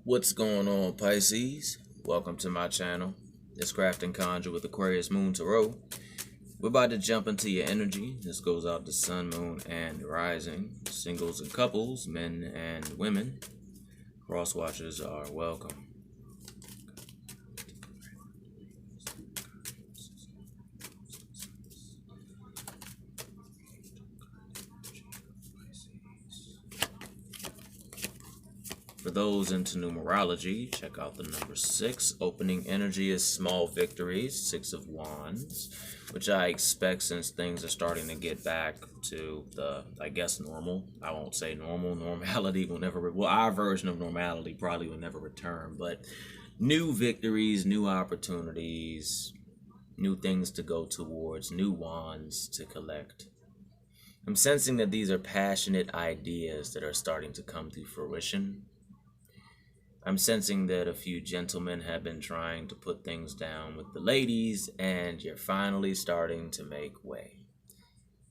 What's going on, Pisces? Welcome to my channel. It's Craft and Conjure with Aquarius Moon Tarot. We're about to jump into your energy. This goes out to Sun, Moon, and Rising. Singles and couples, men and women. Cross watchers are welcome. For those into numerology, check out the number 6. Opening energy is small victories, 6 of Wands, which I expect since things are starting to get back to the, I guess, normal. I won't say normal. Normality will never, well, our version of normality probably will never return, but new victories, new opportunities, new things to go towards, new wands to collect. I'm sensing that these are passionate ideas that are starting to come to fruition. I'm sensing that a few gentlemen have been trying to put things down with the ladies, and you're finally starting to make way.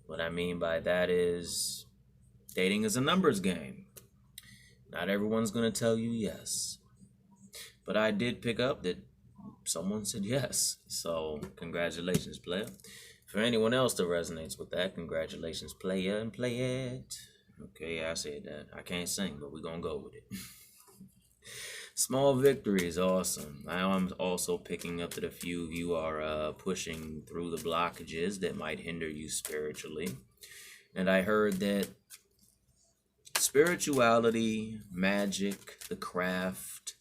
What I mean by that is, dating is a numbers game. Not everyone's going to tell you yes. But I did pick up that someone said yes. So, congratulations, player. For anyone else that resonates with that, congratulations, player, and play it. Okay, I said that. I can't sing, but we're going to go with it. Small victory is awesome. Now I'm also picking up that a few of you are pushing through the blockages that might hinder you spiritually. And I heard that spirituality, magic, the craft,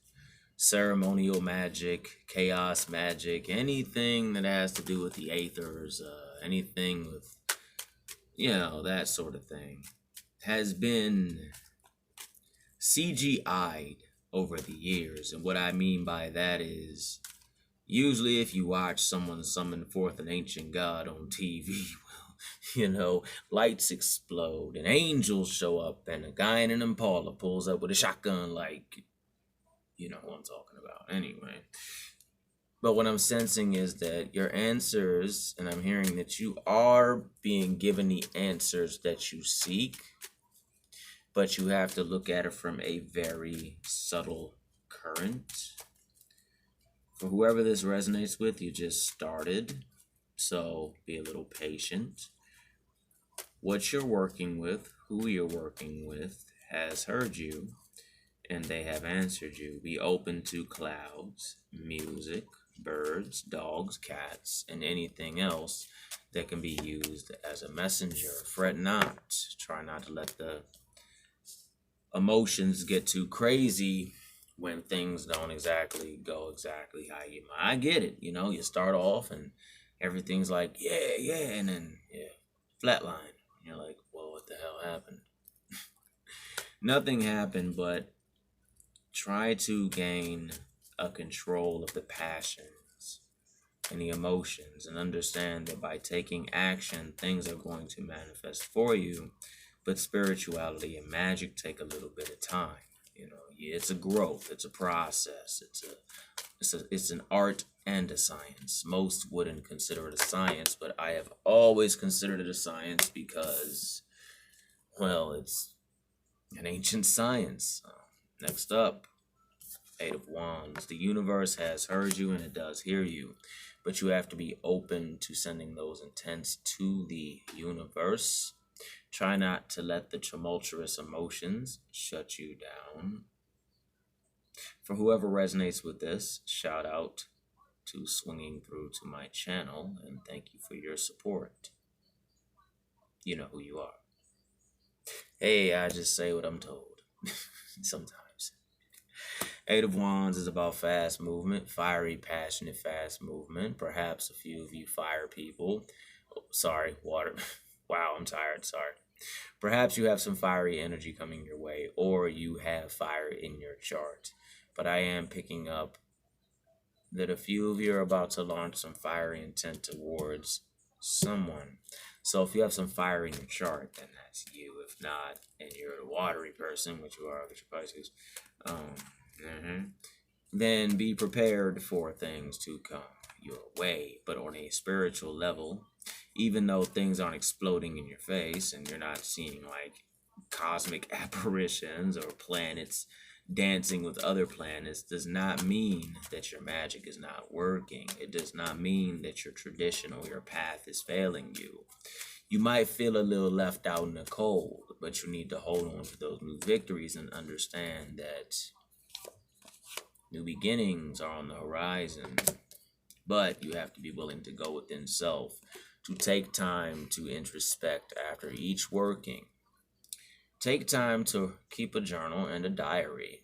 ceremonial magic, chaos magic, anything that has to do with the aethers, anything with, that sort of thing, has been CGI'd over the years. And what I mean by that is, usually if you watch someone summon forth an ancient god on TV, well, lights explode and angels show up and a guy in an Impala pulls up with a shotgun, like, you know what I'm talking about anyway. But what I'm sensing is that your answers, and I'm hearing that you are being given the answers that you seek, but you have to look at it from a very subtle current. For whoever this resonates with, you just started, so be a little patient. What you're working with, who you're working with, has heard you, and they have answered you. Be open to clouds, music, birds, dogs, cats, and anything else that can be used as a messenger. Fret not. Try not to let the emotions get too crazy when things don't exactly go exactly how you might. I get it, you start off and everything's like, yeah, and then, flatline. You're like, well, what the hell happened? Nothing happened, but try to gain a control of the passions and the emotions and understand that by taking action, things are going to manifest for you. But spirituality and magic take a little bit of time. It's a growth. It's a process. It's an art and a science. Most wouldn't consider it a science, but I have always considered it a science because, well, it's an ancient science. Next up, 8 of Wands. The universe has heard you and it does hear you, but you have to be open to sending those intents to the universe. Try not to let the tumultuous emotions shut you down. For whoever resonates with this, shout out to swinging through to my channel, and thank you for your support. You know who you are. Hey, I just say what I'm told. Sometimes. 8 of Wands is about fast movement, fiery, passionate, fast movement. Perhaps a few of you fire people. Oh, sorry, water. Wow, I'm tired, sorry. Perhaps you have some fiery energy coming your way, or you have fire in your chart. But I am picking up that a few of you are about to launch some fiery intent towards someone. So if you have some fire in your chart, then that's you. If not, and you're a watery person, which you are, which you're Pisces, then be prepared for things to come your way. But on a spiritual level, even though things aren't exploding in your face and you're not seeing like cosmic apparitions or planets dancing with other planets does not mean that your magic is not working. It does not mean that your tradition or your path is failing you. You might feel a little left out in the cold, but you need to hold on to those new victories and understand that new beginnings are on the horizon. But you have to be willing to go within self, to take time to introspect after each working. Take time to keep a journal and a diary.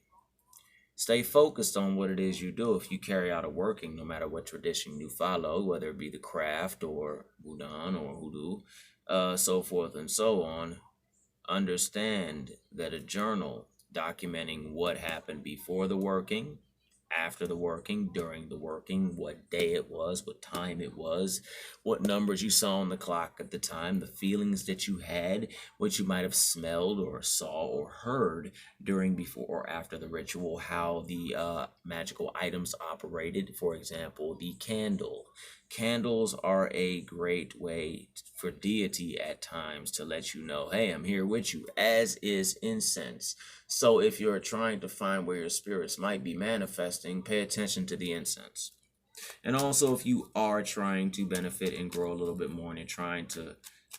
Stay focused on what it is you do. If you carry out a working, no matter what tradition you follow, whether it be the craft or Budan or Hoodoo, so forth and so on, understand that a journal documenting what happened before the working, after the working, during the working, what day it was, what time it was, what numbers you saw on the clock at the time, the feelings that you had, what you might have smelled or saw or heard during, before, or after the ritual, how the magical items operated. For example, the candle. Candles are a great way for deity at times to let you know, hey, I'm here with you, as is incense. So if you're trying to find where your spirits might be manifesting, pay attention to the incense. And also, if you are trying to benefit and grow a little bit more and you're trying to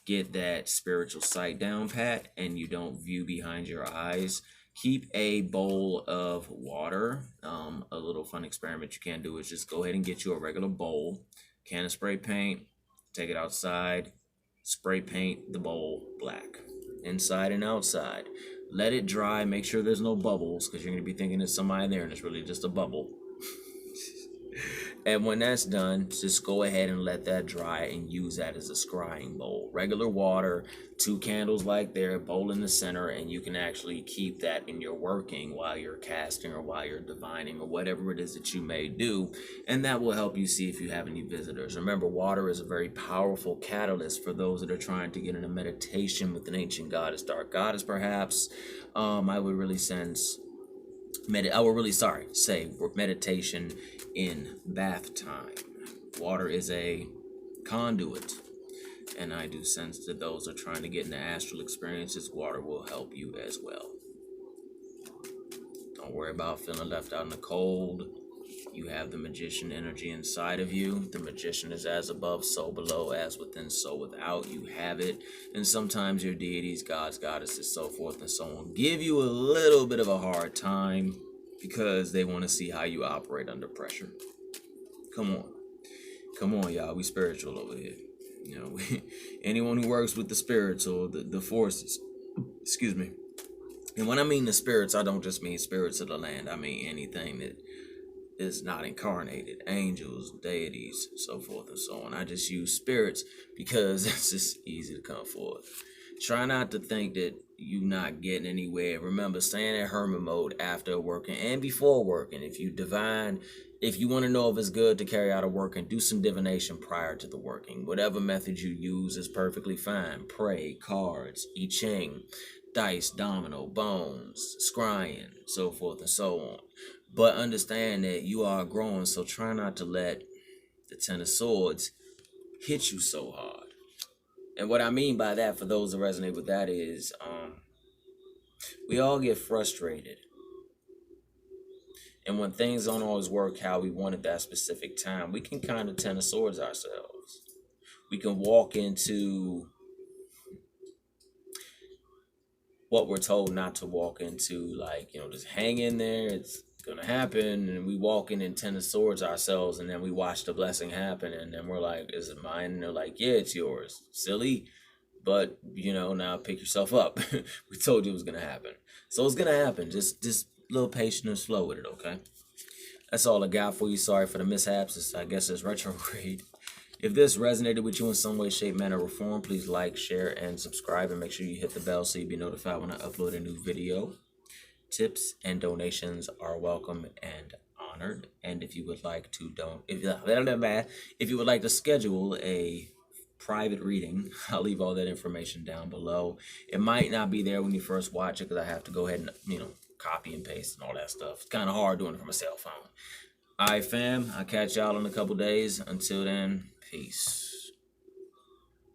get that spiritual sight down pat and you don't view behind your eyes, keep a bowl of water. A little fun experiment you can do is just go ahead and get you a regular bowl, can of spray paint, take it outside, spray paint the bowl black, inside and outside. Let it dry, make sure there's no bubbles, because you're going to be thinking there's somebody there and it's really just a bubble. And when that's done, just go ahead and let that dry and use that as a scrying bowl. Regular water, 2 candles like there, bowl in the center, and you can actually keep that in your working while you're casting or while you're divining or whatever it is that you may do. And that will help you see if you have any visitors. Remember, water is a very powerful catalyst for those that are trying to get in a meditation with an ancient goddess, dark goddess perhaps. I would really say meditation in bath time. Water is a conduit, and I do sense that those are trying to get into astral experiences, water will help you as well. Don't worry about feeling left out in the cold. You have the magician energy inside of you. The magician is as above, so below, as within, so without. You have it. And sometimes your deities, gods, goddesses, so forth and so on, give you a little bit of a hard time because they want to see how you operate under pressure. Come on, y'all. We spiritual over here. You know, anyone who works with the spiritual, the forces, excuse me. And when I mean the spirits, I don't just mean spirits of the land. I mean anything that is not incarnated, angels, deities, so forth and so on. I just use spirits because it's just easy to come forth. Try not to think that you're not getting anywhere. Remember, staying in hermit mode after working and before working. If you want to know if it's good to carry out a working, do some divination prior to the working. Whatever method you use is perfectly fine. Pray, cards, I Ching, dice, domino, bones, scrying, so forth and so on. But understand that you are growing, so try not to let the Ten of Swords hit you so hard. And what I mean by that, for those that resonate with that, is we all get frustrated. And when things don't always work how we want at that specific time, we can kind of Ten of Swords ourselves. We can walk into what we're told not to walk into, like, just hang in there, it's gonna happen. And we walk in and Ten of Swords ourselves, and then we watch the blessing happen, and then we're like, is it mine? And they're like, yeah, it's yours. Silly. But now pick yourself up. We told you it was gonna happen, so it's gonna happen. Just a little patience and slow with it, okay? That's all I got for you. Sorry for the mishaps. I guess it's retrograde. If this resonated with you in some way, shape, manner, or form, please like, share, and subscribe, and make sure you hit the bell so you'll be notified when I upload a new video. Tips and donations are welcome and honored. And if you would like to if you would like to schedule a private reading, I'll leave all that information down below. It might not be there when you first watch it because I have to go ahead and copy and paste and all that stuff. It's kind of hard doing it from a cell phone. All right, fam. I'll catch y'all in a couple days. Until then, peace.